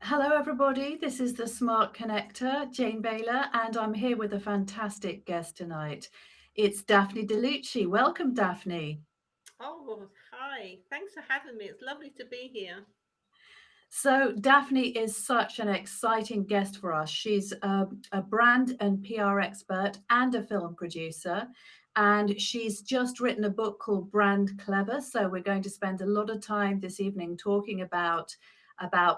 Hello, everybody. This is the Smart Connector, Jane Bayler, and I'm here with a fantastic guest tonight. It's Daphne Diluce. Welcome, Daphne. Oh, hi. Thanks for having me. It's lovely to be here. So, Daphne is such an exciting guest for us. She's a brand and PR expert and a film producer. And she's just written a book called Brand Clever. So, we're going to spend a lot of time this evening talking about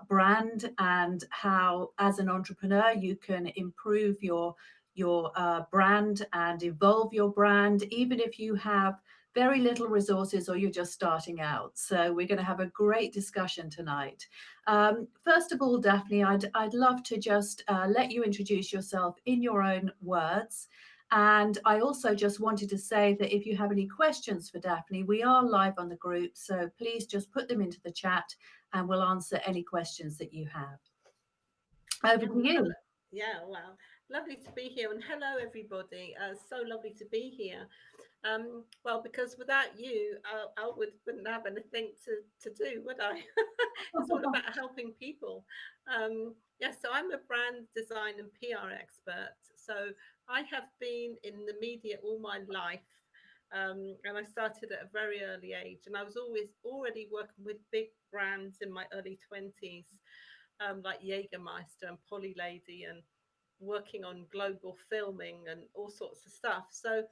brand and how, as an entrepreneur, you can improve your brand and evolve your brand, even if you have very little resources or you're just starting out. So, we're going to have a great discussion tonight. First of all, Daphne, I'd love to just let you introduce yourself in your own words. And I also just wanted to say that if you have any questions for Daphne, we are live on the group. So please just put them into the chat and we'll answer any questions that you have. Over Yeah, to well, hello. you. Yeah, well, lovely to be here. And hello, everybody. So lovely to be here. Well, because without you, I wouldn't have anything to do, would I? It's all about helping people. Yeah, so I'm a brand design and PR expert. So I have been in the media all my life. And I started at a very early age, and I was always already working with big brands in my early 20s, like Jägermeister and Polly Lady, and working on global filming and all sorts of stuff. So,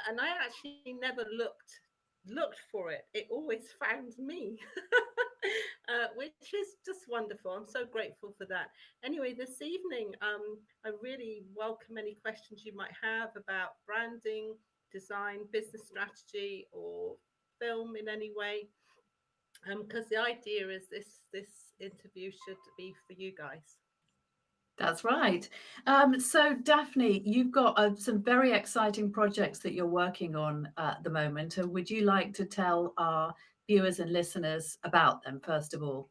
and I actually never looked for it. It always found me, which is just wonderful. I'm so grateful for that. Anyway, this evening, I really welcome any questions you might have about branding, design, business strategy, or film in any way. Because the idea is this interview should be for you guys. That's right. So, Daphne, you've got some very exciting projects that you're working on at the moment. Would you like to tell our viewers and listeners about them, first of all?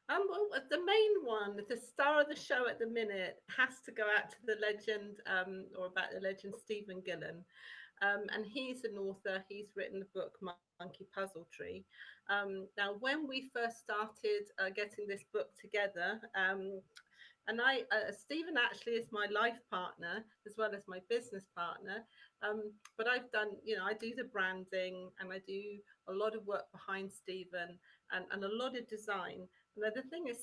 Well, the main one, the star of the show at the minute, has to go out to the legend, or about the legend Stephen Gillen. And he's an author. He's written the book Monkey Puzzle Tree. Now, when we first started getting this book together, and Stephen actually is my life partner as well as my business partner. But I've done, I do the branding and I do a lot of work behind Stephen, and a lot of design. Now, the thing is,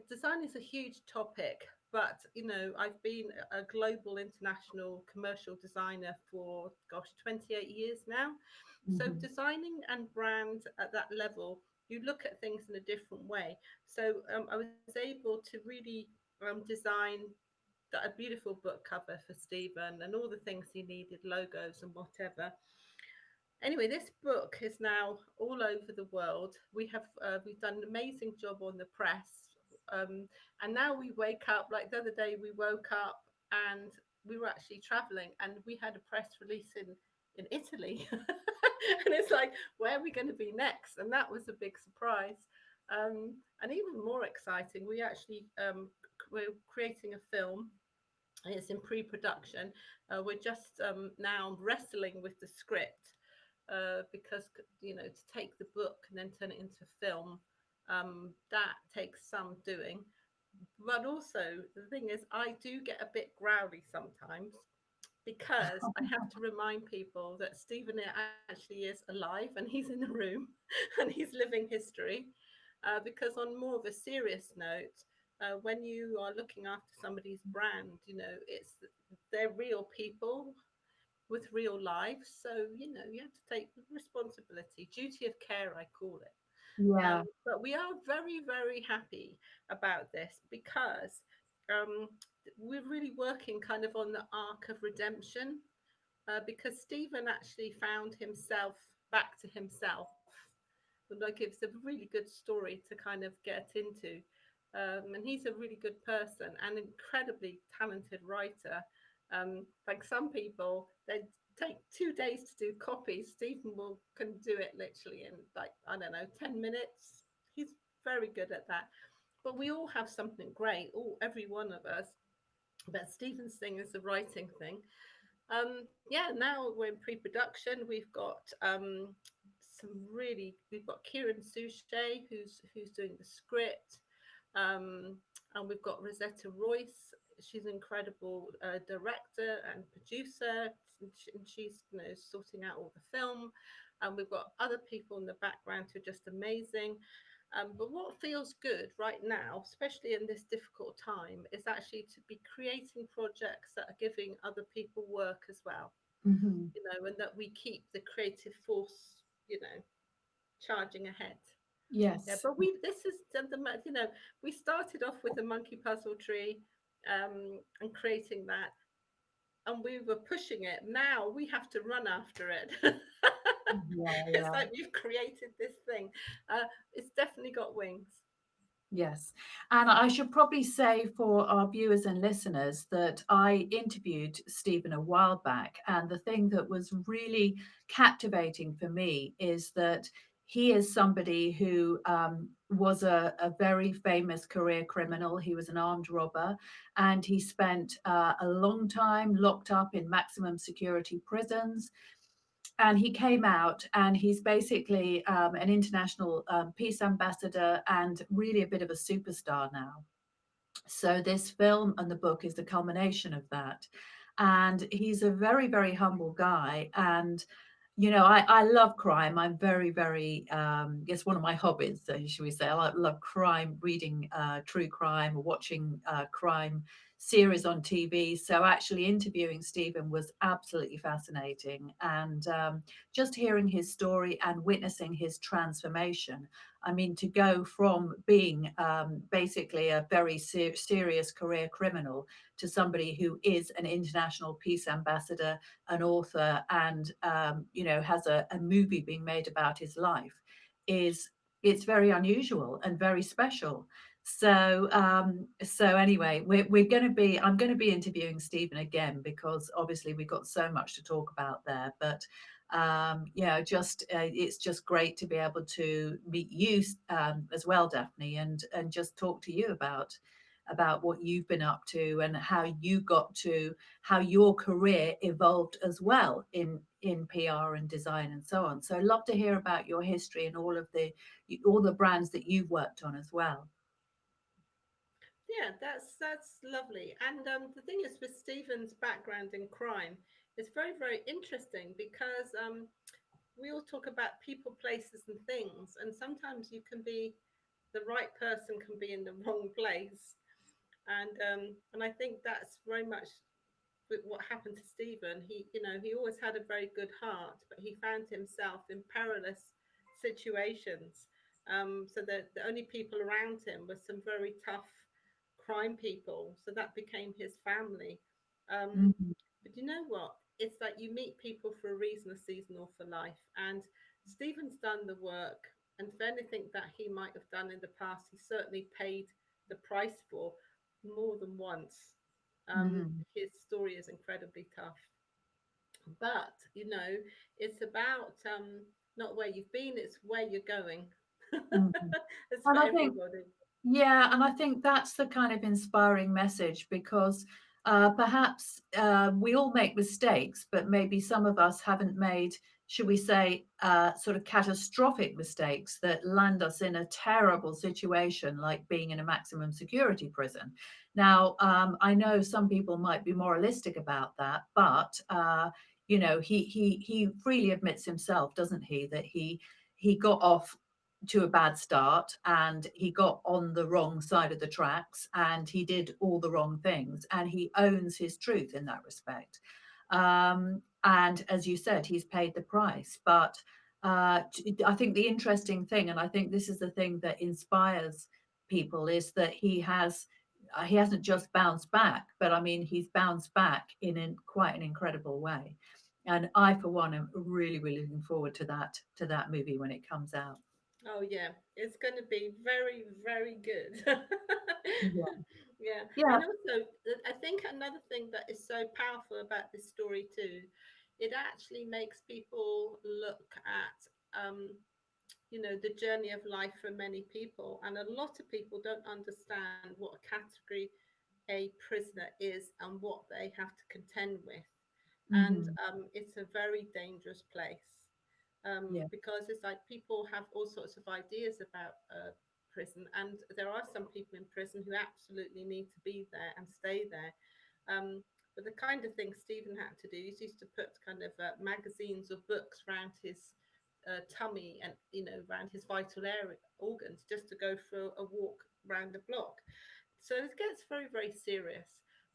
design is a huge topic, but I've been a global international commercial designer for, gosh, 28 years now. So Mhm. designing and brand at that level, you look at things in a different way. So I was able to really design a beautiful book cover for Stephen and all the things he needed, logos and whatever. Anyway, this book is now all over the world. We've done an amazing job on the press, and now we wake up. Like the other day, we woke up and we were actually traveling, and we had a press release in Italy, and it's like, where are we going to be next? And that was a big surprise. And even more exciting, we're creating a film. It's in pre-production. We're just now wrestling with the script, because to take the book and then turn it into film, that takes some doing. But also the thing is, I do get a bit growly sometimes, because I have to remind people that Stephen actually is alive and he's in the room and he's living history. Because on more of a serious note, when you are looking after somebody's brand, they're real people with real lives. So, you have to take responsibility, duty of care, I call it. Yeah. But we are very, very happy about this, because um, we're really working kind of on the arc of redemption, because Stephen actually found himself back to himself. And like, it's a really good story to kind of get into. And he's a really good person and incredibly talented writer. Like some people, they take 2 days to do copies. Stephen will can do it literally in, like, I don't know, 10 minutes. He's very good at that. But we all have something great, all every one of us. But Stephen's thing is the writing thing. Yeah, now we're in pre-production. We've got Kieran Suchet, who's doing the script. Um, and we've got Rosetta Royce. She's an incredible director and producer, and she's sorting out all the film. And we've got other people in the background who are just amazing. But what feels good right now, especially in this difficult time, is actually to be creating projects that are giving other people work as well. Mhm. And that we keep the creative force, charging ahead. Yeah, Yes. but this is we started off with a monkey puzzle tree, and creating that, and we were pushing it. Now we have to run after it. Yeah, It's yeah. like we've created this thing. It's definitely got wings. Yes. And I should probably say for our viewers and listeners that I interviewed Stephen a while back. And the thing that was really captivating for me is that he is somebody who was a very famous career criminal. He was an armed robber and he spent a long time locked up in maximum security prisons, and he came out and he's basically an international peace ambassador and really a bit of a superstar now. So this film and the book is the culmination of that. And he's a very, very humble guy. And I love crime. I'm very, very, it's one of my hobbies, should we say. Love crime, reading true crime, or watching crime series on TV. So actually interviewing Stephen was absolutely fascinating. And just hearing his story and witnessing his transformation. I mean, to go from being basically a very serious career criminal to somebody who is an international peace ambassador, an author, and has a movie being made about his life, is it's very unusual and very special. So anyway, we're going to be I'm going to be interviewing Stephen again because obviously we've got so much to talk about there. But just it's just great to be able to meet you as well, Daphne, and just talk to you about what you've been up to and how you got to how your career evolved as well in PR and design and so on. So I'd love to hear about your history and all the brands that you've worked on as well. Yeah, that's lovely. And the thing is, with Stephen's background in crime, it's very, very interesting because we all talk about people, places, and things, and sometimes you can be the right person can be in the wrong place, and I think that's very much with what happened to Stephen. He always had a very good heart, but he found himself in perilous situations. So that the only people around him were some very tough crime people. So that became his family. Um, Mhm. but you know what? It's that you meet people for a reason, a season, or for life. And Stephen's done the work, and for anything that he might have done in the past, he certainly paid the price for more than once. Mhm. His story is incredibly tough, but it's about not where you've been; it's where you're going. Mhm. It's for And I think everybody. Yeah, and I think that's the kind of inspiring message because perhaps we all make mistakes, but maybe some of us haven't made, should we say, sort of catastrophic mistakes that land us in a terrible situation like being in a maximum security prison. Now, I know some people might be moralistic about that, but he freely admits himself, doesn't he, that he got off to a bad start and he got on the wrong side of the tracks and he did all the wrong things and he owns his truth in that respect. And as you said, he's paid the price. But I think the interesting thing, and I think this is the thing that inspires people, is that he hasn't just bounced back, but I mean he's bounced back in quite an incredible way. And I, for one, am really, really looking forward to that movie when it comes out. Oh yeah, it's going to be very, very good. Yeah. Yeah, Yeah. and also I think another thing that is so powerful about this story too, it actually makes people look at the journey of life for many people, and a lot of people don't understand what a category a prisoner is and what they have to contend with, and Mhm. it's a very dangerous place, Yeah. because it's like people have all sorts of ideas about prison, and there are some people in prison who absolutely need to be there and stay there. But the kind of thing Stephen had to do is used to put kind of magazines or books around his tummy and around his vital area organs just to go for a walk around the block. So it gets very, very serious.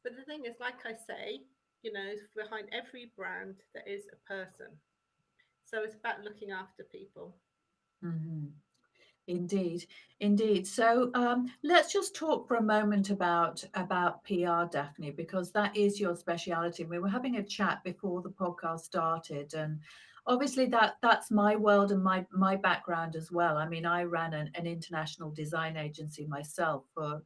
But the thing is, like I say, behind every brand there is a person. So it's about looking after people. Mhm. Indeed, indeed. So let's just talk for a moment about PR, Daphne, because that is your speciality. We were having a chat before the podcast started, and obviously that's my world and my background as well. I mean, I ran an international design agency myself for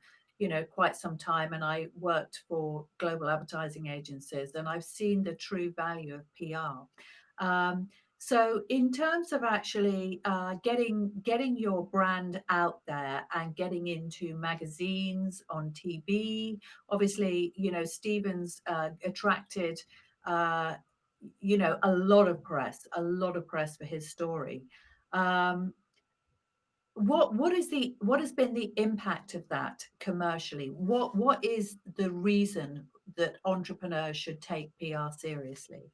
quite some time, and I worked for global advertising agencies, and I've seen the true value of PR. Um, so, in terms of actually getting your brand out there and getting into magazines, on TV, obviously, Stephen's attracted, uh, a lot of press for his story. Um, what has been the impact of that commercially? What is the reason that entrepreneurs should take PR seriously?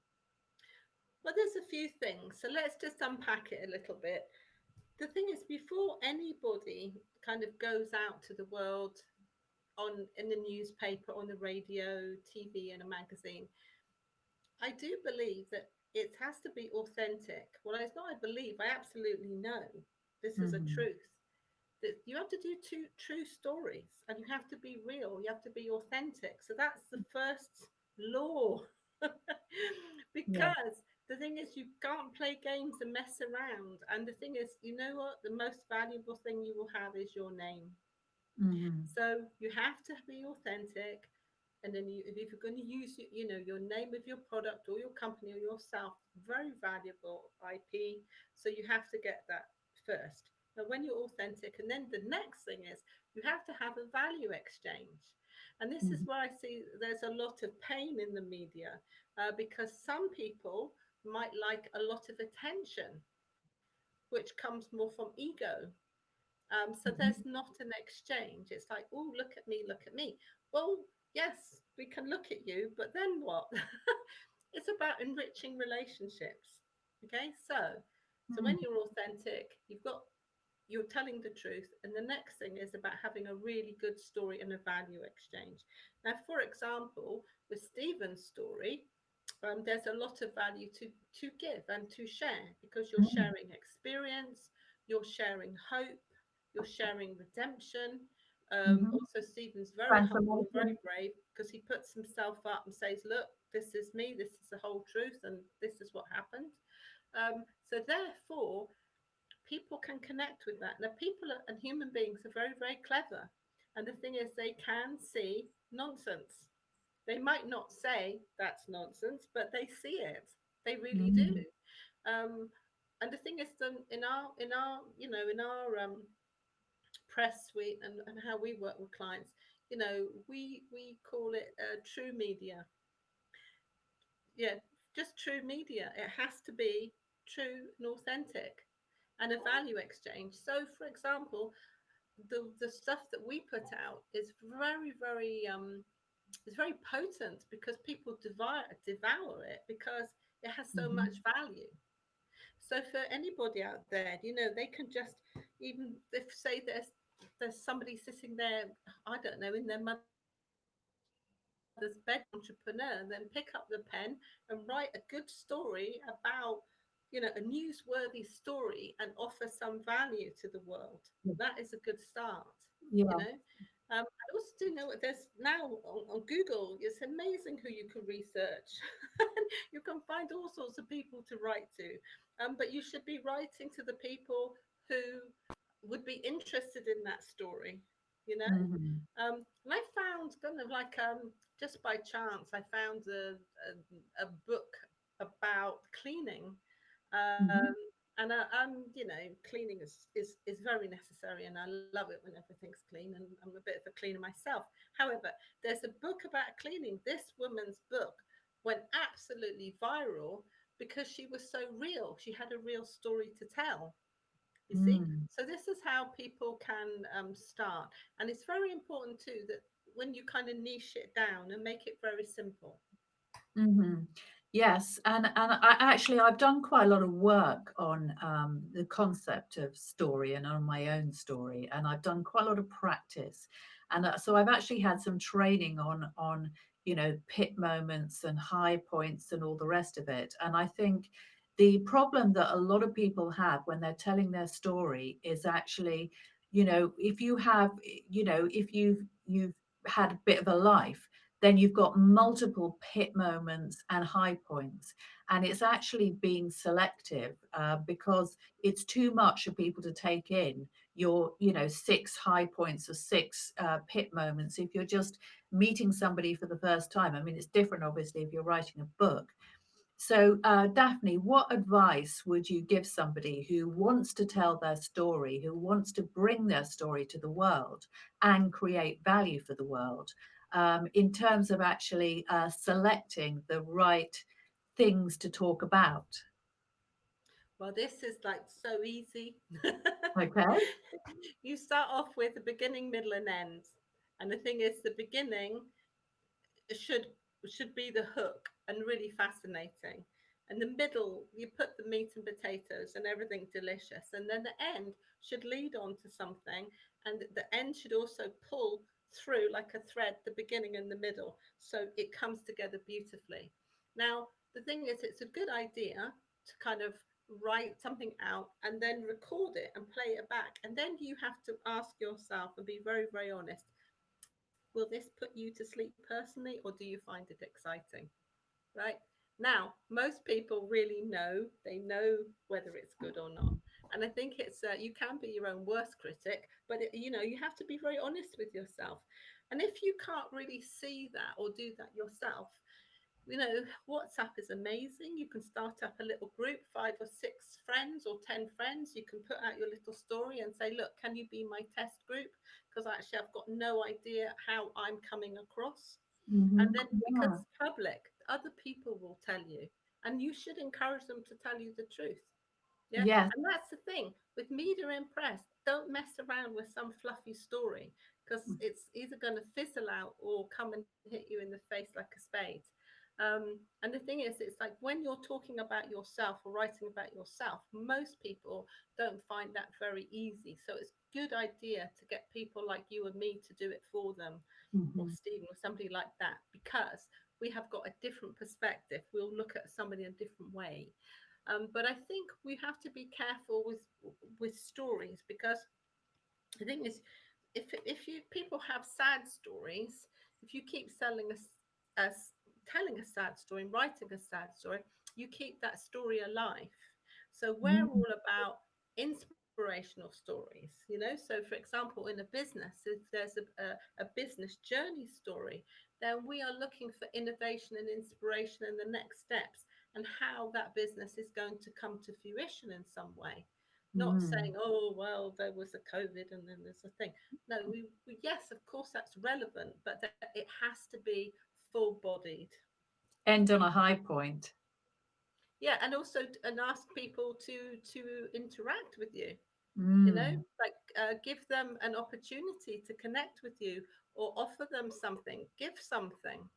Well, there's a few things. So let's just unpack it a little bit. The thing is, before anybody kind of goes out to the world on in the newspaper, on the radio, TV, and a magazine, I do believe that it has to be authentic. Well, it's not I believe, I absolutely know this is a Hmm. truth. That you have to do two true stories and you have to be real, you have to be authentic. So that's the first law. Yeah. Because the thing is, you can't play games and mess around. And the thing is, you know what? The most valuable thing you will have is your name. Hmm. So you have to be authentic, and then if you're going to use your name of your product or your company or yourself, very valuable IP. So you have to get that first. Now, when you're authentic, and then the next thing is you have to have a value exchange, and this is Hmm. where I see there's a lot of pain in the media because some people might like a lot of attention, which comes more from ego. So there's Mhm. not an exchange. It's like, oh, look at me, look at me. Well, yes, we can look at you, but then what? It's about enriching relationships. Okay, so when Mm. you're authentic, you're telling the truth, and the next thing is about having a really good story and a value exchange. Now, for example, with Stephen's story, there's a lot of value to give and to share because you're Mm. sharing experience, you're sharing hope, you're sharing redemption. Mhm. Also, Stephen's very humble and very Transformation. brave because he puts himself up and says, "Look, this is me. This is the whole truth, and this is what happened." So, therefore, people can connect with that. Now, and human beings are very, very clever, and the thing is, they can see nonsense. They might not say that's nonsense, but they see it. They really do. Mm. Um, and the thing is, in our press suite and how we work with clients, we call it true media. Yeah, just true media. It has to be true and authentic, and a value exchange. So, for example, the stuff that we put out is very, very it's very potent because people devour it because it has so Mhm. much value. So for anybody out there, they can just, even if say there's somebody sitting there, I don't know, in their mother's bed, entrepreneur, then pick up the pen and write a good story about, a newsworthy story and offer some value to the world. That is a good start, you know. Yeah. I also do know that there's now on Google, it's amazing who you can research. You can find all sorts of people to write to, but you should be writing to the people who would be interested in that story, you know. Mhm. And I found kind of like just by chance, I found a book about cleaning. Um, Mhm. and cleaning is very necessary, and I love it when everything's clean. And I'm a bit of a cleaner myself. However, there's a book about cleaning. This woman's book went absolutely viral because she was so real. She had a real story to tell. You see? Mm. So this is how people can start. And it's very important too that when you kind of niche it down and make it very simple. Hmm. Yes, and I've done quite a lot of work on the concept of story and on my own story, and I've done quite a lot of practice, and so I've actually had some training on pit moments and high points and all the rest of it. And I think the problem that a lot of people have when they're telling their story is actually, if you have, if you've had a bit of a life, then you've got multiple pit moments and high points. And it's actually being selective because it's too much for people to take in your, six high points or six pit moments. If you're just meeting somebody for the first time, I mean, it's different, obviously, if you're writing a book. So, Daphne, what advice would you give somebody who wants to tell their story, who wants to bring their story to the world and create value for the world, in terms of actually selecting the right things to talk about? Well, this is like so easy. Okay. You start off with the beginning, middle, and end. And the thing is, the beginning should should be the hook and really fascinating. And the middle, you put the meat and potatoes and everything delicious. And then the end should lead on to something. And the end should also pull through like a thread, the beginning and the middle. So it comes together beautifully. Now, the thing is, it's a good idea to kind of write something out and then record it and play it back. And then you have to ask yourself and be very, very honest, will this put you to sleep personally, or do you find it exciting? Right now, most people really know, they know whether it's good or not. And I think it's you can be your own worst critic, but you have to be very honest with yourself. And if you can't really see that or do that yourself, WhatsApp is amazing. You can start up a little group, 5 or 6 friends or 10 friends. You can put out your little story and say, look, can you be my test group? Because actually, I've got no idea how I'm coming across. And Hmm. then because Yeah. it's public, other people will tell you. And you should encourage them to tell you the truth. Yeah. Yes. And that's the thing with media and press, don't mess around with some fluffy story because it's either going to fizzle out or come and hit you in the face like a spade. And the thing is, it's like when you're talking about yourself or writing about yourself, most people don't find that very easy. So it's a good idea to get people like you and me to do it for them, or Hmm. Stephen or somebody like that, because we have got a different perspective. We'll look at somebody in a different way. But I think we have to be careful with stories because the thing is, if you people have sad stories, if you keep selling us telling a sad story and writing a sad story, you keep that story alive. So we're all about inspirational stories, So, for example, in a business, if there's a business journey story, then we are looking for innovation and inspiration in the next steps and how that business is going to come to fruition in some way, not saying, Mm. oh, well, there was a COVID and then there's a thing. No, yes, of course, that's relevant, but that it has to be full bodied. End on a high point. Yeah, and also and ask people to interact with you. Mm. Like give them an opportunity to connect with you or offer them something. Give something.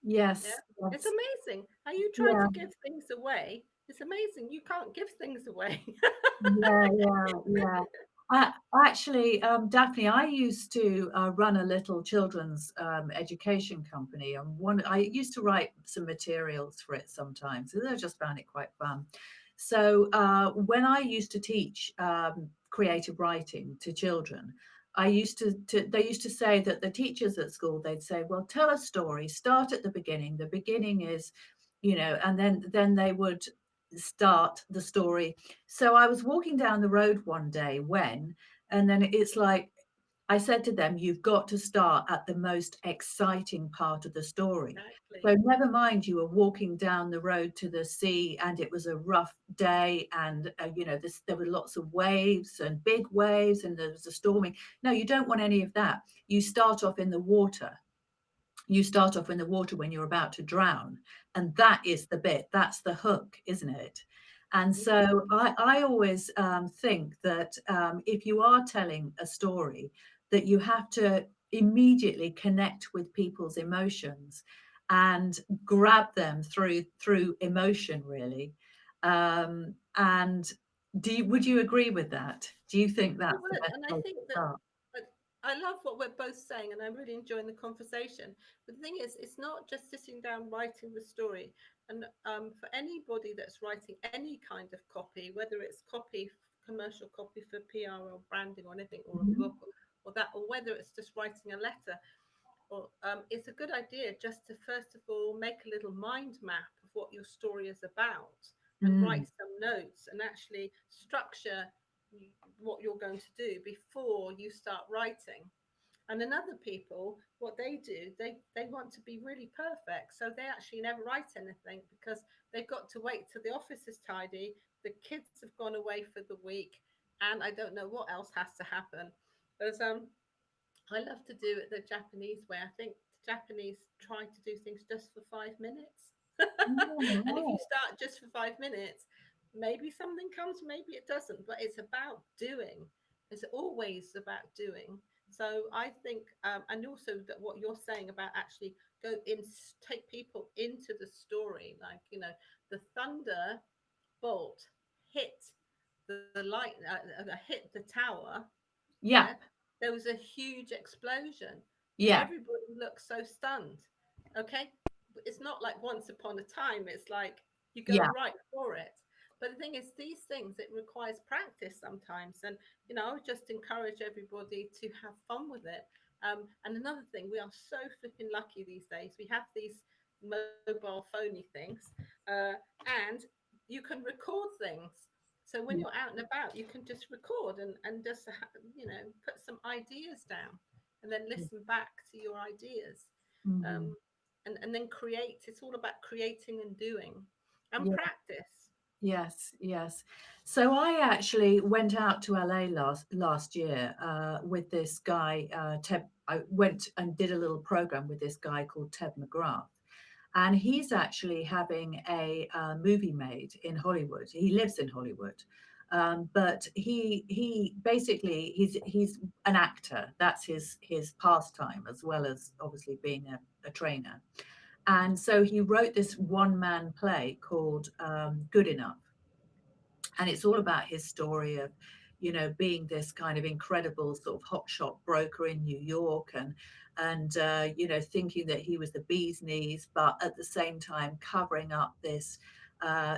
Yeah, Yes. it's Yes. amazing how you try Yeah. to give things away. It's amazing you can't give things away. Yeah, yeah, yeah. I actually, Daphne, I used to run a little children's education company, and I used to write some materials for it sometimes, and I just found it quite fun. So when I used to teach creative writing to children, I used they used to say that the teachers at school, they'd say, well, tell a story, start at the beginning. The beginning is, and then they would start the story. So I was walking down the road one day and then it's like, I said to them, you've got to start at the most exciting part of the story. Exactly. So never mind, you were walking down the road to the sea and it was a rough day and, there were lots of waves and big waves and there was a storming. No, you don't want any of that. You start off in the water. You start off in the water when you're about to drown. And that is the bit, that's the hook, isn't it? And Mhm. so I always think that if you are telling a story, that you have to immediately connect with people's emotions and grab them through emotion, really. And would you agree with that? Do you think Yeah, that's well, the best and I way think to that start? uh, I love what we're both saying, and I'm really enjoying the conversation. But the thing is, it's not just sitting down writing the story. And for anybody that's writing any kind of copy, whether it's copy, commercial copy for PR or branding or anything, or a Mhm. book, or that, or whether it's just writing a letter, or it's a good idea just to first of all make a little mind map of what your story is about, and Mm, write some notes and actually structure what you're going to do before you start writing. And then other people, what they do, they want to be really perfect, so they actually never write anything because they've got to wait till the office is tidy, the kids have gone away for the week, and I don't know what else has to happen. There's I love to do it the Japanese way. I think the Japanese try to do things just for 5 minutes. And if you oh, start just for 5 minutes, maybe something comes, maybe it doesn't, but it's about doing. It's always about doing. So I think, and also that what you're saying about actually go in, take people into the story, like, the thunder bolt hit the light, hit the tower, yeah, yeah, there was a huge explosion. yeah, Everybody looked so stunned. Okay, it's not like once upon a time. It's like you go yeah. right for it. But the thing is, these things, it requires practice sometimes. And I would just encourage everybody to have fun with it. And another thing, we are so flipping lucky these days. We have these mobile phony things, and you can record things. So when Yeah. you're out and about, you can just record and just put some ideas down, and then listen back to your ideas, Mhm. um, and then create. It's all about creating and doing and Yeah. practice. Yes, yes. So I actually went out to LA last year with this guy, Ted. I went and did a little program with this guy called Ted McGrath, and he's actually having a movie made in Hollywood. He lives in Hollywood, but he basically he's an actor. That's his pastime, as well as obviously being a trainer. And so he wrote this one man play called Good Enough, and it's all about his story of being this kind of incredible sort of hotshot broker in New York, and thinking that he was the bee's knees, but at the same time covering up this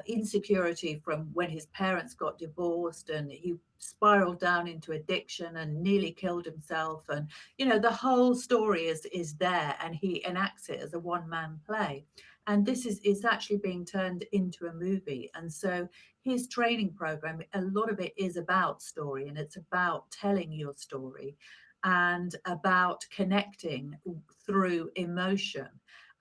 insecurity from when his parents got divorced, and he spiraled down into addiction and nearly killed himself. And the whole story is there, and he enacts it as a one man play, and this is actually being turned into a movie. And so his training program, a lot of it is about story, and it's about telling your story and about connecting through emotion.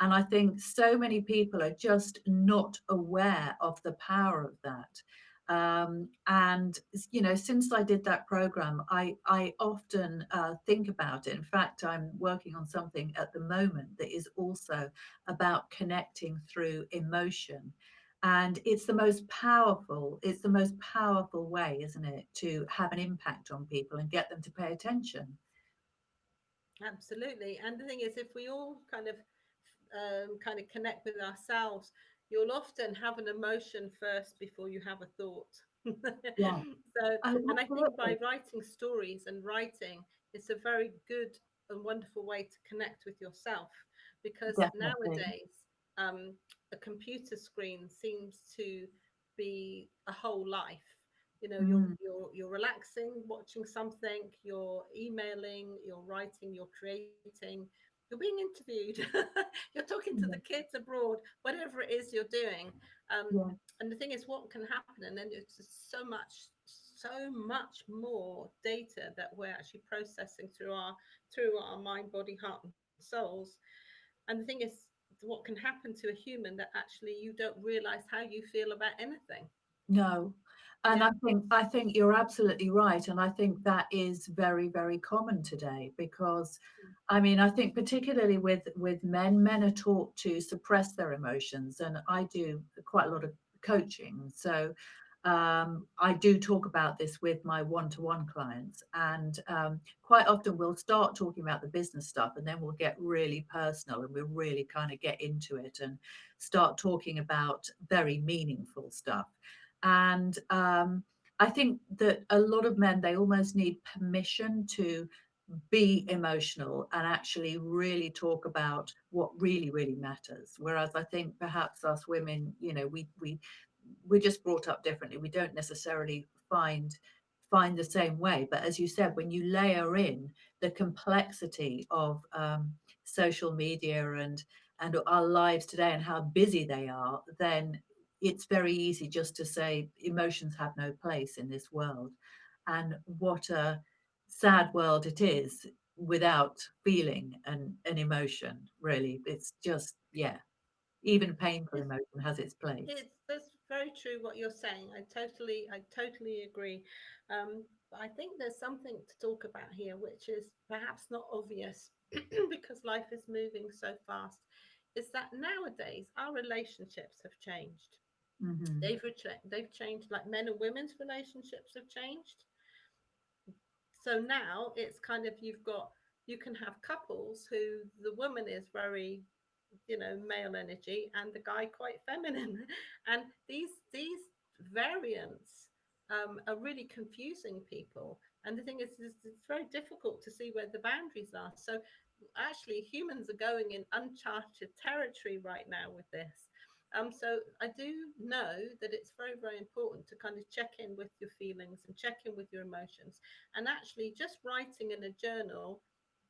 And I think so many people are just not aware of the power of that. And since I did that program, I often think about it. In fact, I'm working on something at the moment that is also about connecting through emotion, and it's the most powerful way, isn't it, to have an impact on people and get them to pay attention. Absolutely. And the thing is, if we all kind of connect with ourselves, you'll often have an emotion first before you have a thought. Yeah. So, Oh, and I think by absolutely. writing stories and writing, it's a very good and wonderful way to connect with yourself, because Definitely. nowadays, a computer screen seems to be a whole life. You're Mm, you're relaxing, watching something, you're emailing, you're writing, you're creating, you're being interviewed, you're talking to the yeah. kids abroad, whatever it is you're doing. Yeah. And the thing is, what can happen? And then it's just so much more data that we're actually processing through our mind, body, heart, and souls. And the thing is, what can happen to a human that actually you don't realize how you feel about anything. No. And Yeah. I think you're absolutely right. And I think that is very, very common today because I mean, I think particularly with men are taught to suppress their emotions. And I do quite a lot of coaching. So I do talk about this with my one-to-one clients, and quite often we'll start talking about the business stuff, and then we'll get really personal, and we'll really kind of get into it and start talking about very meaningful stuff. And I think that a lot of men, they almost need permission to be emotional and actually really talk about what really really matters, whereas I think perhaps us women, we're just brought up differently. We don't necessarily find the same way. But as you said, when you layer in the complexity of social media and our lives today and how busy they are, then it's very easy just to say emotions have no place in this world. And what a sad world it is without feeling and emotion, really. It's just, yeah, even painful It's, emotion has its place. it's that's very true what you're saying. I totally agree. But I think there's something to talk about here, which is perhaps not obvious because life is moving so fast. Is that nowadays our relationships have changed. Hmm. They've changed, like men and women's relationships have changed. So now it's kind of you can have couples who the woman is very, male energy and the guy quite feminine, and these variants are really confusing people. And the thing is it's very difficult to see where the boundaries are. So actually humans are going in uncharted territory right now with this. So I do know that it's very, very important to kind of check in with your feelings and check in with your emotions. And actually, just writing in a journal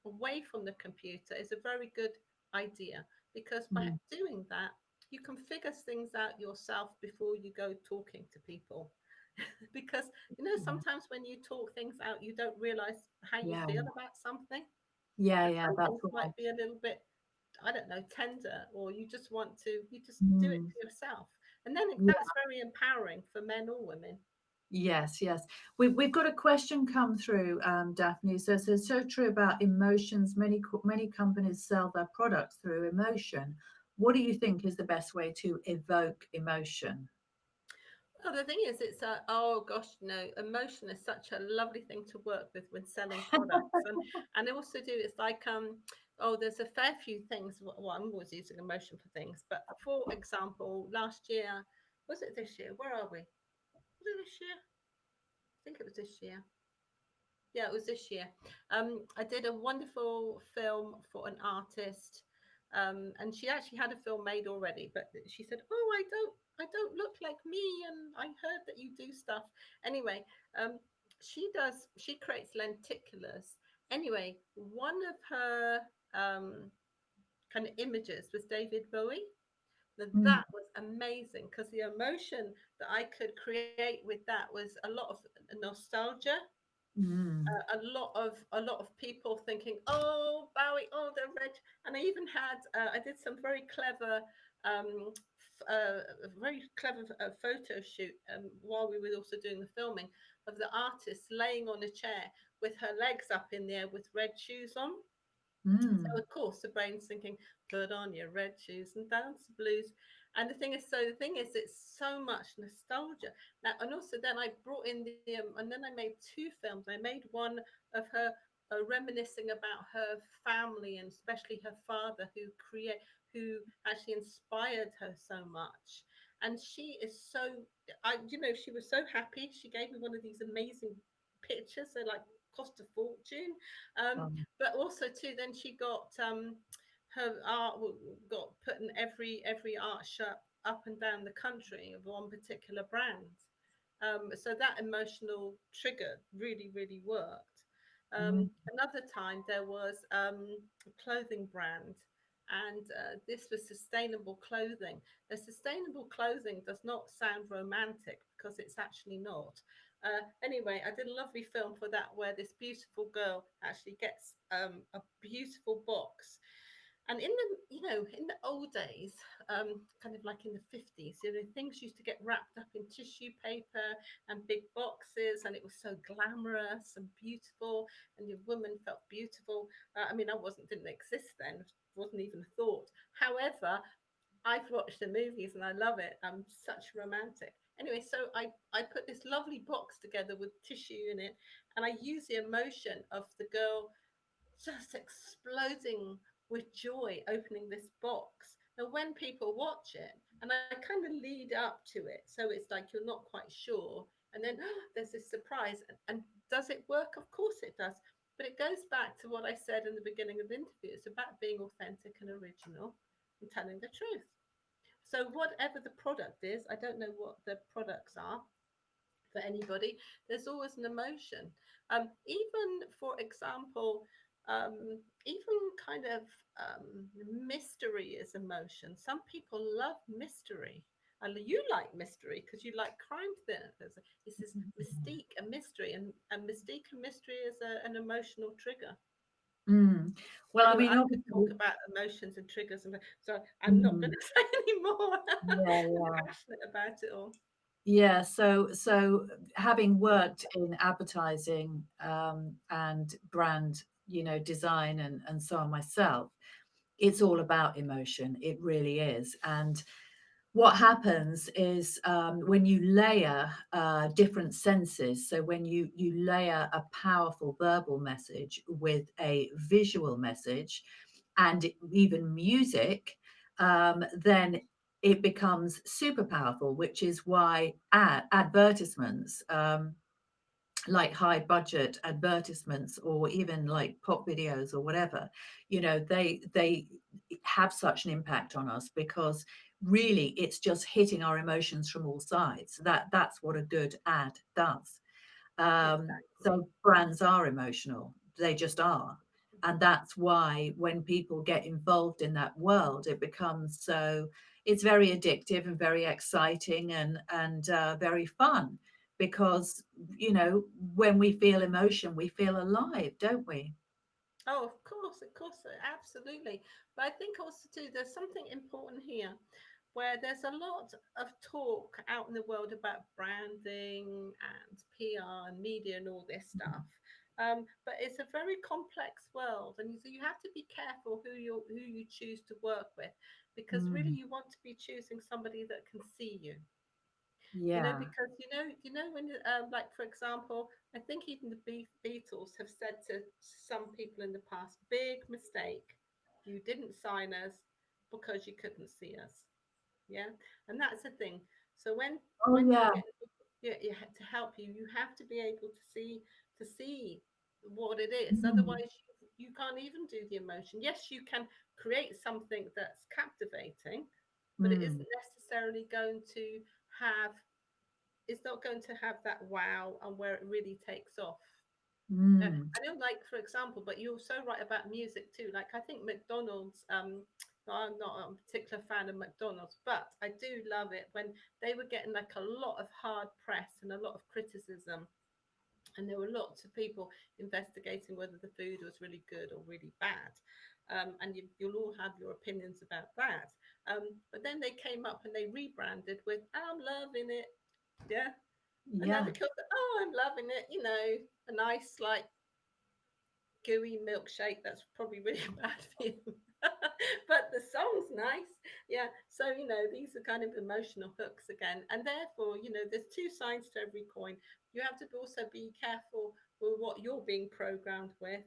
away from the computer is a very good idea, because by Mm. doing that, you can figure things out yourself before you go talking to people. Because, Yeah, sometimes when you talk things out, you don't realize how you yeah, feel about something. yeah, And yeah, some that's things right. might be a little bit, I don't know, tender, or you just do it Mm. to yourself. And then Yeah, that's very empowering for men or women. yes, yes. We've got a question come through, Daphne. So, so true about emotions. Many companies sell their products through emotion. What do you think is the best way to evoke emotion? Well, the thing is, oh gosh, emotion is such a lovely thing to work with when selling products, and I also do. It's like oh, there's a fair few things. Well, I'm always using emotion for things, but for example, last year, was it this year? Where are we? Was it this year? I think it was this year. Yeah, it was this year. I did a wonderful film for an artist, and she actually had a film made already. But she said, "Oh, I don't look like me, and I heard that you do stuff." Anyway, she creates lenticulars. Anyway, one of her kind of images was David Bowie. Now, Mm, that was amazing because the emotion that I could create with that was a lot of nostalgia, mm, a lot of people thinking, "Oh, Bowie, oh, the red." And I even had I did some very clever photo shoot while we were also doing the filming of the artist laying on a chair with her legs up in the air with red shoes on. So mm, of course the brain's thinking, put on your red shoes and dance the blues. And the thing is, it's so much nostalgia now. And also then I brought in and then I made two films. I made one of her reminiscing about her family, and especially her father, who actually inspired her so much. And she is she was so happy. She gave me one of these amazing pictures. They like cost a fortune. um, But also too, then she got her art got put in every art shop up and down the country of one particular brand. So that emotional trigger really, really worked. mm, Another time there was a clothing brand, and this was sustainable clothing. The sustainable clothing does not sound romantic because it's actually not. Anyway, I did a lovely film for that where this beautiful girl actually gets a beautiful box. And in the old days, kind of like in the 50s, things used to get wrapped up in tissue paper and big boxes, and it was so glamorous and beautiful, and your woman felt beautiful. I mean, I didn't exist then, wasn't even a thought. However, I've watched the movies and I love it. I'm such romantic. Anyway, so I put this lovely box together with tissue in it, and I use the emotion of the girl just exploding with joy opening this box. Now, when people watch it, and I kind of lead up to it, so it's like you're not quite sure, and then there's this surprise. And does it work? Of course it does. But it goes back to what I said in the beginning of the interview. It's about being authentic and original and telling the truth. So, whatever the product is, I don't know what the products are for anybody, there's always an emotion. Even, for example, even kind of mystery is emotion. Some people love mystery. And you like mystery because you like crime thrillers. This is mystique and mystery, and mystique and mystery is an emotional trigger. Mm. Well, I Anyway, mean, I could talk obviously, about emotions and triggers, and so I'm not going mm, to say anymore. yeah, I'm yeah. passionate about it all. Yeah, so having worked in advertising and brand, design and so on myself, it's all about emotion. It really is. And what happens is when you layer different senses, so when you layer a powerful verbal message with a visual message and even music, then it becomes super powerful, which is why advertisements, like high budget advertisements or even like pop videos or whatever, they have such an impact on us because really it's just hitting our emotions from all sides. That's what a good ad does. Exactly. So brands are emotional, they just are. And that's why when people get involved in that world, it becomes so, it's very addictive and very exciting and very fun because, when we feel emotion, we feel alive, don't we? Oh, of course, absolutely. But I think also too, there's something important here, where there's a lot of talk out in the world about branding and PR and media and all this stuff. But it's a very complex world, and so you have to be careful who you choose to work with, because really Mm, you want to be choosing somebody that can see you. yeah, Because when like for example, I think even the Beatles have said to some people in the past, big mistake, you didn't sign us because you couldn't see us. Yeah, and that's the thing. So oh when you're yeah. getting you to help you, you have to be able to see what it is. Mm, Otherwise, you can't even do the emotion. Yes, you can create something that's captivating, but it mm, isn't necessarily going to have it's not going to have that wow and where it really takes off. mm, I know, like for example, but you're so right about music too. Like I think McDonald's. I'm not a particular fan of McDonald's, but I do love it when they were getting like a lot of hard press and a lot of criticism, and there were lots of people investigating whether the food was really good or really bad. And you'll all have your opinions about that. But then they came up and they rebranded with "I'm loving it." Yeah, and now yeah, the kids are, oh, I'm loving it. A nice, like, gooey milkshake that's probably really bad for you. But the song's nice. Yeah. So, these are kind of emotional hooks again. And therefore, there's two sides to every coin. You have to also be careful with what you're being programmed with,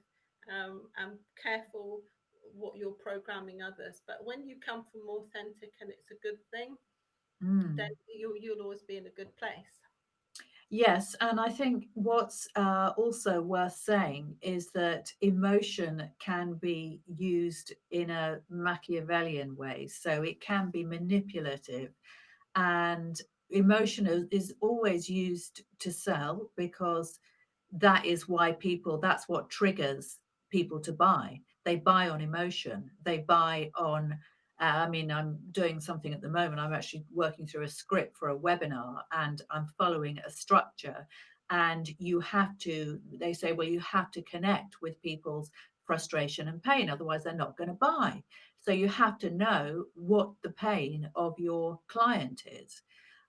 and careful what you're programming others. But when you come from authentic and it's a good thing, then mm. you'll always be in a good place. Yes, and I think what's also worth saying is that emotion can be used in a Machiavellian way. So it can be manipulative, and emotion is always used to sell because that's what triggers people to buy. They buy on emotion. They buy on, I mean, I'm doing something at the moment. I'm actually working through a script for a webinar and I'm following a structure. And they say, well, you have to connect with people's frustration and pain, otherwise, they're not going to buy. So you have to know what the pain of your client is,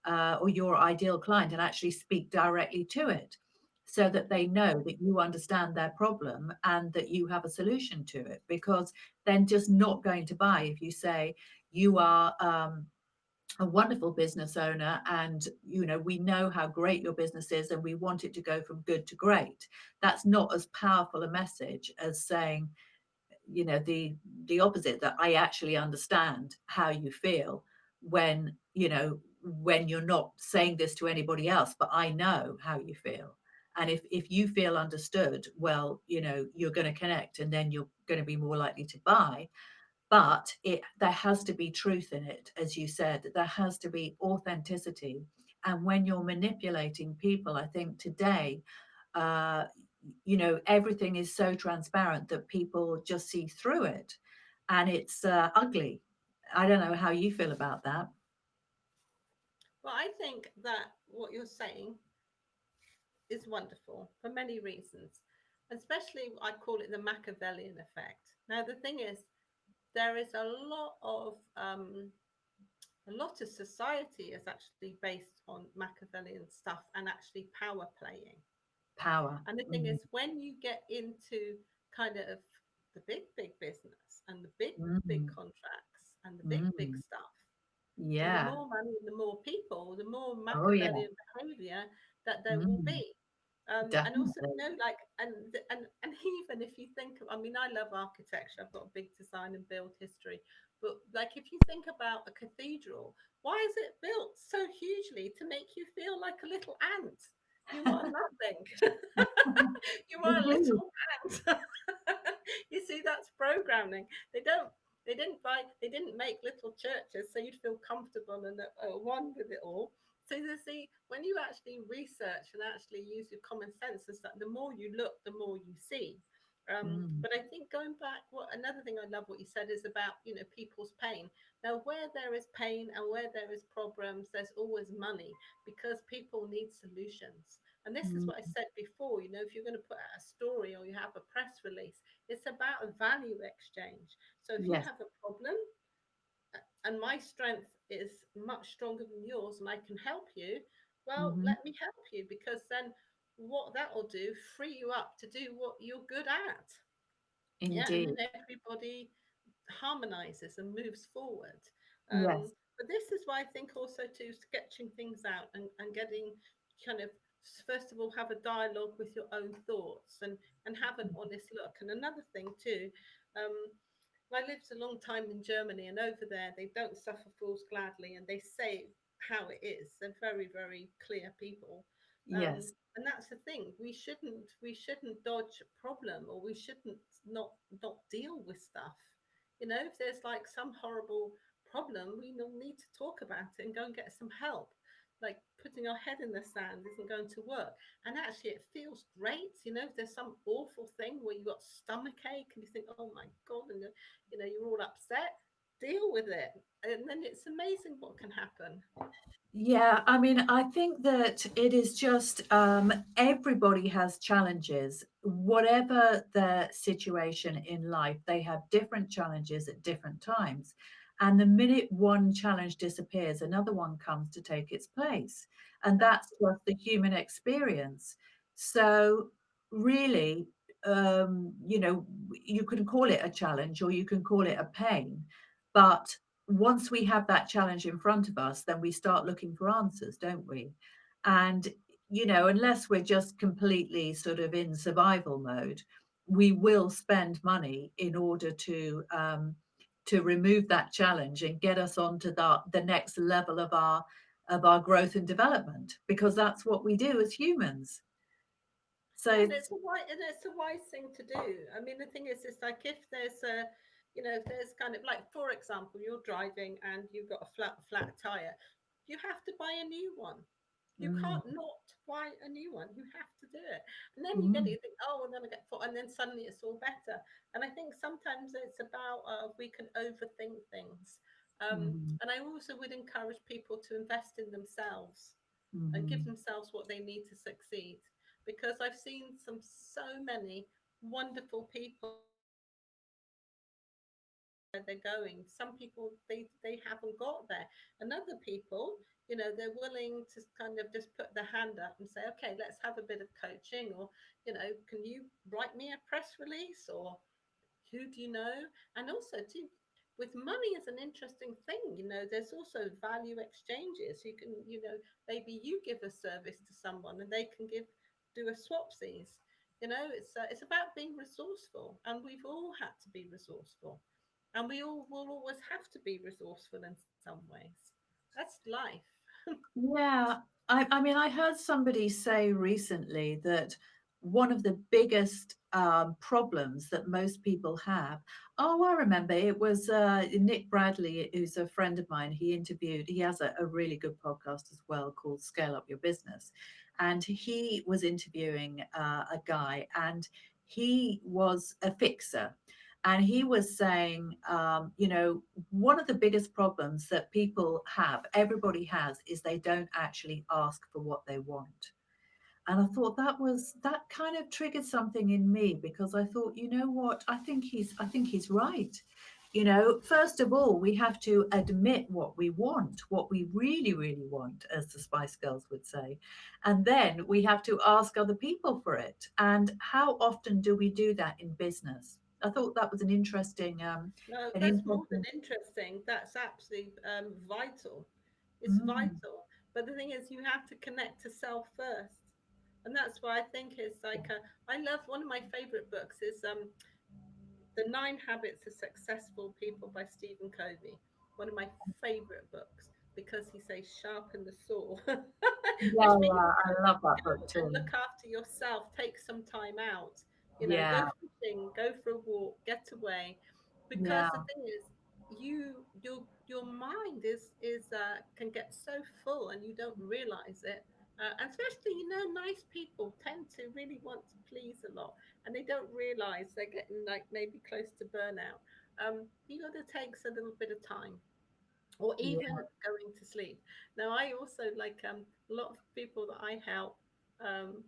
or your ideal client, and actually speak directly to it so that they know that you understand their problem and that you have a solution to it, because they're just not going to buy if you say you are a wonderful business owner, and we know how great your business is and we want it to go from good to great. That's not as powerful a message as saying, the opposite, that I actually understand how you feel, when you're not saying this to anybody else, but I know how you feel. And if you feel understood, well, you're going to connect, and then you're going to be more likely to buy. But there has to be truth in it, as you said. There has to be authenticity. And when you're manipulating people, I think today, uh, everything is so transparent that people just see through it, and it's ugly. I don't know how you feel about that. Well, I think that what you're saying is wonderful for many reasons. Especially, I call it the Machiavellian effect. Now, the thing is, there is a lot of society is actually based on Machiavellian stuff and actually power playing. Power. And the thing Mm, is, when you get into kind of the big business and the big mm, contracts and the big mm. stuff, well, the Yeah. more money and the more people, the more Oh, yeah. Machiavellian behavior that there will Mm, be. And also, definitely. like, and even if you think of, I mean, I love architecture. I've got a big design and build history. But like, if you think about a cathedral, why is it built so hugely to make you feel like a little ant? You are nothing. You are a Indeed. little ant. You see, that's programming. They didn't make little churches so you'd feel comfortable and at one with it all. So you see, when you actually research and actually use your common sense, is that the more you look, the more you see. Mm, But I think going back, what another thing I love what you said is about people's pain. Now, where there is pain and where there is problems, there's always money because people need solutions. And this is mm. what I said before. If you're going to put out a story or you have a press release, it's about a value exchange. So if you Yes. have a problem and my strength is much stronger than yours and I can help you, well, Hmm. let me help you, because then what that will do, free you up to do what you're good at. Yeah, and then Indeed. everybody harmonizes and moves forward. Yes. But this is why I think also to sketching things out and getting kind of, first of all, have a dialogue with your own thoughts and have an honest look. And another thing too, um, I lived a long time in Germany, and over there they don't suffer fools gladly, and they say how it is. They're very, very clear people, Yes. and that's the thing. We shouldn't dodge a problem, or we shouldn't not deal with stuff. If there's like some horrible problem, we need to talk about it and go and get some help. Like, putting our head in the sand isn't going to work. And actually, it feels great. If there's some awful thing where you've got stomach ache and you think, oh my God, and you're all upset, deal with it. And then it's amazing what can happen. Yeah, I mean, I think that it is just everybody has challenges. Whatever their situation in life, they have different challenges at different times. And the minute one challenge disappears, another one comes to take its place. And that's Absolutely. just the human experience. So, really, you can call it a challenge or you can call it a pain. But once we have that challenge in front of us, then we start looking for answers, don't we? And, unless we're just completely sort of in survival mode, we will spend money in order to remove that challenge and get us onto the next level of our growth and development, because that's what we do as humans. Yeah, So, and it's a wise thing to do. I mean, the thing is, it's like if there's if there's kind of like, for example, you're driving and you've got a flat tire, you have to buy a new one. You mm, can't not buy a new one. You have to do it. And then you get mm, it, you think, oh, and then I get four, and then suddenly it's all better. And I think sometimes it's about we can overthink things. mm, And I also would encourage people to invest in themselves and give mm. themselves what they need to succeed. Because I've seen so many wonderful people where they're going. Some people they haven't got there, and other people, they're willing to kind of just put their hand up and say, okay, let's have a bit of coaching, or can you write me a press release, or who do you know? And also too, with money is an interesting thing. There's also value exchanges. You can, maybe you give a service to someone and they can do a swapsies. It's about being resourceful, and we've all had to be resourceful, and we all will always have to be resourceful in some ways. That's life. Yeah, I mean, I heard somebody say recently that one of the biggest problems that most people have. Oh, I remember it was Nick Bradley, who's a friend of mine. He has a really good podcast as well called Scale Up Your Business. And he was interviewing a guy, and he was a fixer. And he was saying, one of the biggest problems that people have, everybody has, is they don't actually ask for what they want. And I thought that kind of triggered something in me, because I thought, you know what, I think he's right. First of all, we have to admit what we want, what we really, really want, as the Spice Girls would say. And then we have to ask other people for it. And how often do we do that in business? I thought that was No, an that's more than interesting. interesting. That's absolutely vital. It's Mm, vital. But the thing is, you have to connect to self first. And that's why I think it's like, I love, one of my favorite books is The Nine Habits of Successful People by Stephen Covey. One of my favorite books, because he says sharpen the saw, yeah, which means yeah, I love that go book and too. look after yourself. Take some time out. Go Yeah, fishing, go for a walk, get away. Because yeah, the thing is, your mind is can get so full and you don't realize it. And especially, nice people tend to really want to please a lot, and they don't realize they're getting like maybe close to burnout. You got to take a little bit of time, or even yeah. going to sleep. Now, I also like a lot of people that I help. Um,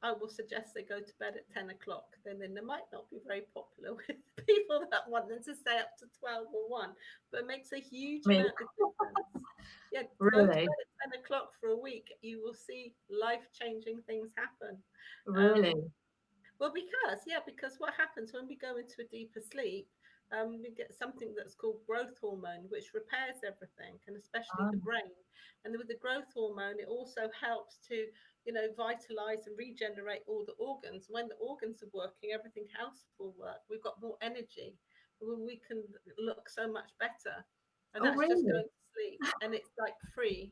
I will suggest they go to bed at 10 o'clock. Then they might not be very popular with people that want them to stay up to 12 or 1, but it makes a huge Me, amount of difference. Yeah, go to really, bed at 10 o'clock for a week. You will see life changing things happen. Um, really. because what happens when we go into a deeper sleep, we get something that's called growth hormone, which repairs everything, and especially Ah, the brain. And with the growth hormone, it also helps to, vitalize and regenerate all the organs. When the organs are working, everything else will work. We've got more energy. We can look so much better. And oh, that's just really? going to sleep. And it's like free.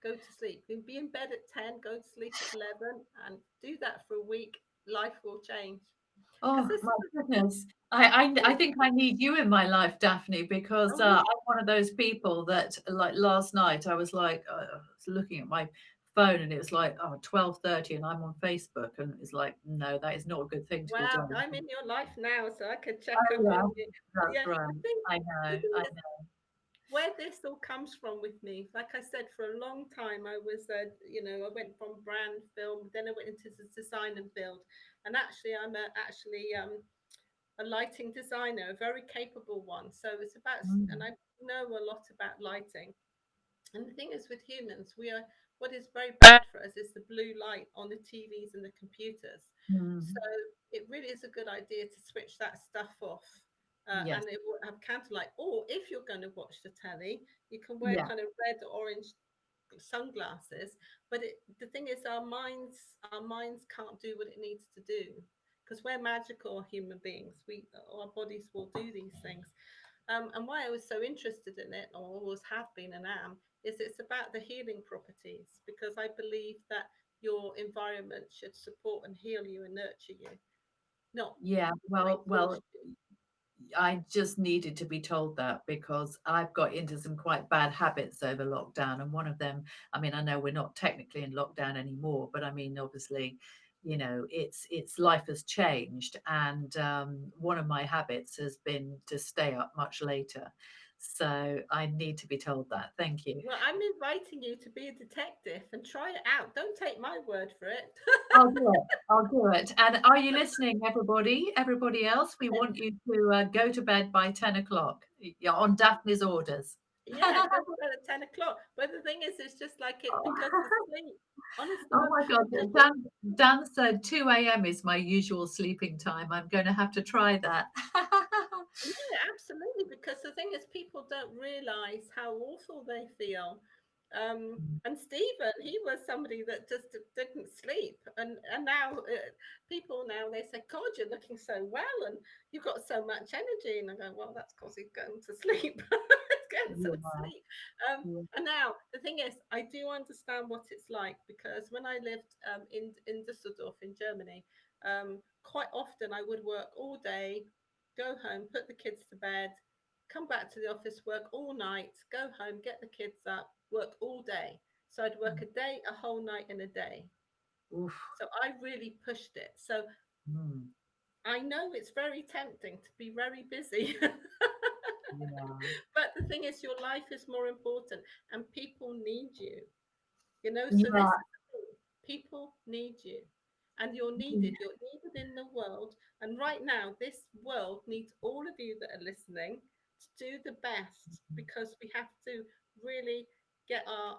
Go to sleep. You can be in bed at 10, go to sleep at 11, and do that for a week. Life will change. Because Oh this my is goodness. I the think I need you in my life, Daphne, because oh, I'm one of those people that, like last night, I was like, I was looking at my phone and it was like, oh, 12:30, and I'm on Facebook, and it's like, no, that is not a good thing to be wow, doing. I'm in your life now, so I can check Oh, up on yeah, you. that's Yeah, right. I think I the know, thing I is, know. where this all comes from with me, like I said, for a long time, I was, I went from brand film, then I went into the design and build. And actually, a lighting designer, a very capable one. So it's about, and Mm, I know a lot about lighting. And the thing is, with humans, what is very bad for us is the blue light on the TVs and the computers. So mm, it really is a good idea to switch that stuff off. yes, And it will have counter light. Or if you're going to watch the telly, you can wear yeah, kind of red or orange sunglasses. But the thing is, our minds can't do what it needs to do, because we're magical human beings. Our bodies will do these things. And why I was so interested in it, or always have been and am, is it's about the healing properties, because I believe that your environment should support and heal you and nurture you, not yeah. Well, exhaust you. I just needed to be told that, because I've got into some quite bad habits over lockdown. And one of them, I mean, I know we're not technically in lockdown anymore, but I mean, obviously, it's life has changed. And one of my habits has been to stay up much later. So I need to be told that. Thank you. Well, I'm inviting you to be a detective and try it out. Don't take my word for it. I'll do it. I'll do it. And are you listening, everybody? Everybody else, we want you to go to bed by 10 o'clock. You're on Daphne's orders. Yeah, go to bed at 10 o'clock. But the thing is, it's just like it, because the sleep, honestly, Oh my God. Dan said 2 a.m. is my usual sleeping time. I'm going to have to try that. Yeah, absolutely. Because the thing is, people don't realize how awful they feel. And Stephen, he was somebody that just didn't sleep, and now people now they say, "God, you're looking so well, and you've got so much energy." And I go, "Well, that's because he's going to sleep. He's getting some Yeah, sleep." yeah. And now the thing is, I do understand what it's like because when I lived in Düsseldorf in Germany, quite often I would work all day, go home, put the kids to bed, come back to the office, work all night, go home, get the kids up, work all day. So I'd work a day, a whole night, and a day. Oof. So I really pushed it. So Mm, I know it's very tempting to be very busy. yeah. But the thing is, your life is more important and people need you. So this Yeah. is the thing. People need you. And you're needed. You're needed in the world. And right now, this world needs all of you that are listening to do the best because we have to really get our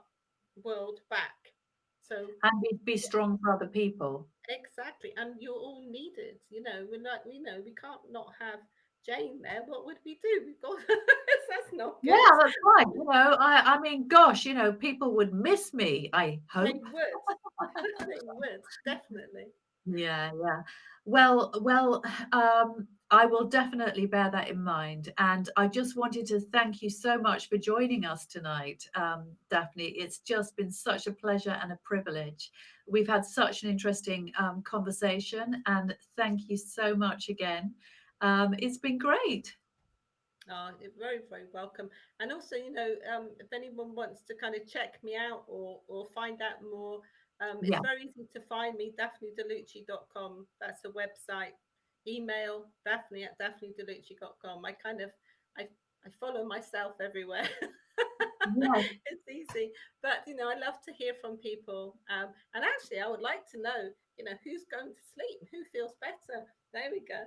world back. So And be strong for other people. exactly. And you're all needed. We're not, we can't not have Jane there. What would we do? We've got that's not Yeah, good. that's right. I mean, gosh, people would miss me, I They hope. would. They would, definitely. Yeah, yeah. Well, I will definitely bear that in mind. And I just wanted to thank you so much for joining us tonight, Daphne. It's just been such a pleasure and a privilege. We've had such an interesting conversation, and thank you so much again. It's been great. Oh, you're very, very welcome. And also, if anyone wants to kind of check me out or find out more, it's Yeah. very easy to find me, daphnedeluce.com. That's a website. Email daphne@daphnedeluce.com. I, I follow myself everywhere. Yeah. It's easy. But, I love to hear from people. And actually, I would like to know, who's going to sleep, who feels better. There we go.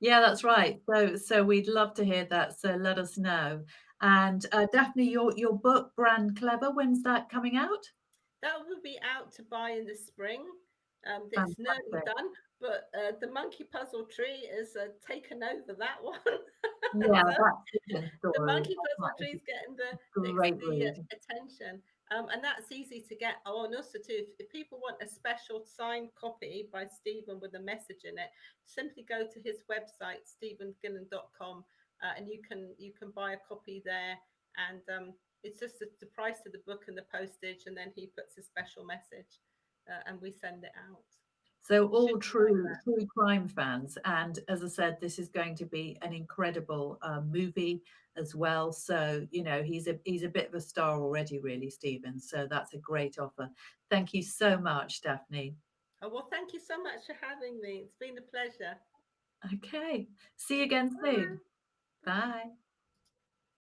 Yeah, that's right. So we'd love to hear that. So let us know. And Daphne, your book, Brand Clever, when's that coming out? That will be out to buy in the spring. It's nearly Fantastic. done, but the monkey puzzle tree is taken over that one. Yeah, So that Susan the story. monkey puzzle That is tree is getting a great the read. attention, and that's easy to get. Oh, and also too, if people want a special signed copy by Stephen with a message in it, simply go to his website stephengillen.com, and you can buy a copy there, and it's just the price of the book and the postage, and then he puts a special message, and we send it out. So Should all be like true crime fans, and as I said, this is going to be an incredible movie as well. So he's a bit of a star already, really, Stephen. So that's a great offer. Thank you so much, Daphne. that. Oh, well, thank you so much for having me. It's been a pleasure. Okay, see you again soon. Bye. Bye.